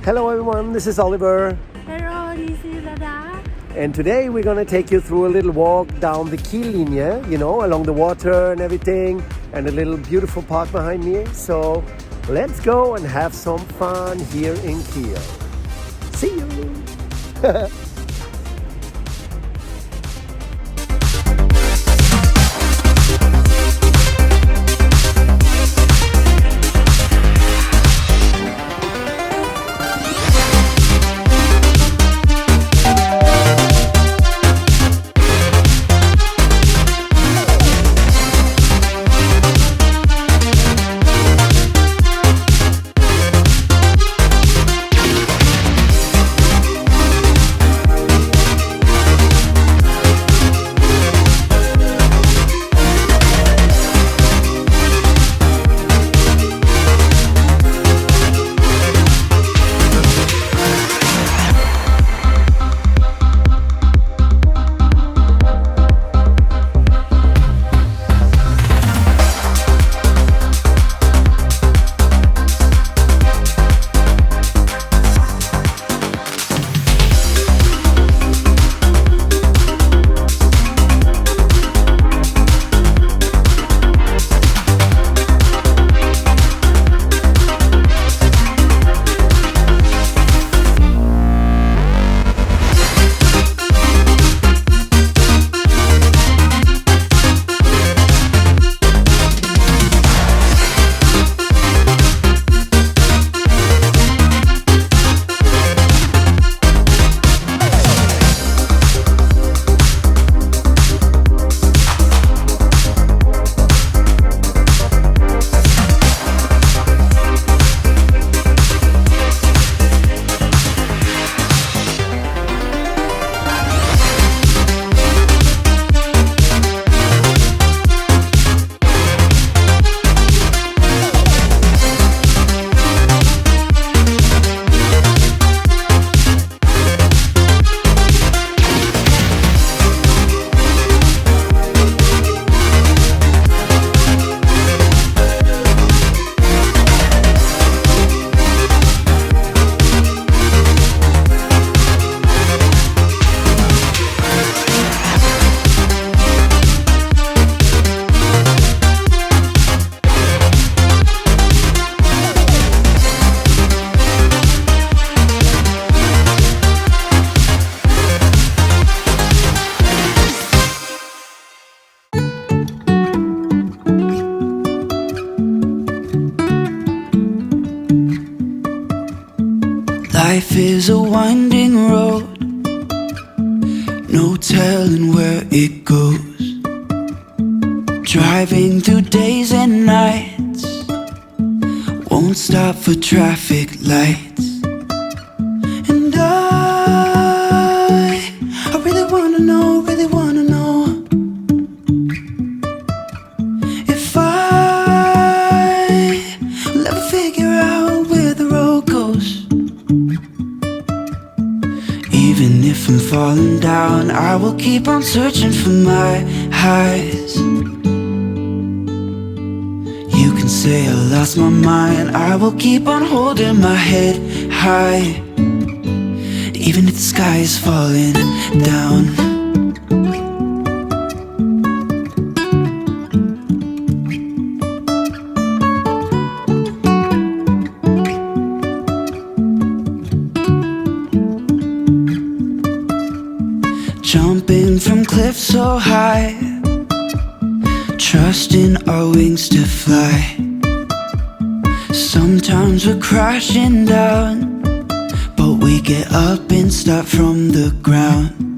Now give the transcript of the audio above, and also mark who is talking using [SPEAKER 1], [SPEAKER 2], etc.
[SPEAKER 1] Hello everyone, this is Oliver.
[SPEAKER 2] Hello, this is Ada.
[SPEAKER 1] And today we're going to take you through a little walk down the Kiellinie, along the water and everything, and a little beautiful park behind me. So let's go and have some fun here in Kiel. See you!
[SPEAKER 3] Life is a winding road, no telling where it goes. Driving through days and nights, won't stop for traffic lights. And I really wanna know, if I will ever figure out where the road goes. Even if I'm falling down, I will keep on searching for my highs. You can say I lost my mind, I will keep on holding my head high, even if the sky is falling down. Jumping from cliffs so high, trusting our wings to fly. Sometimes we're crashing down, but we get up and start from the ground.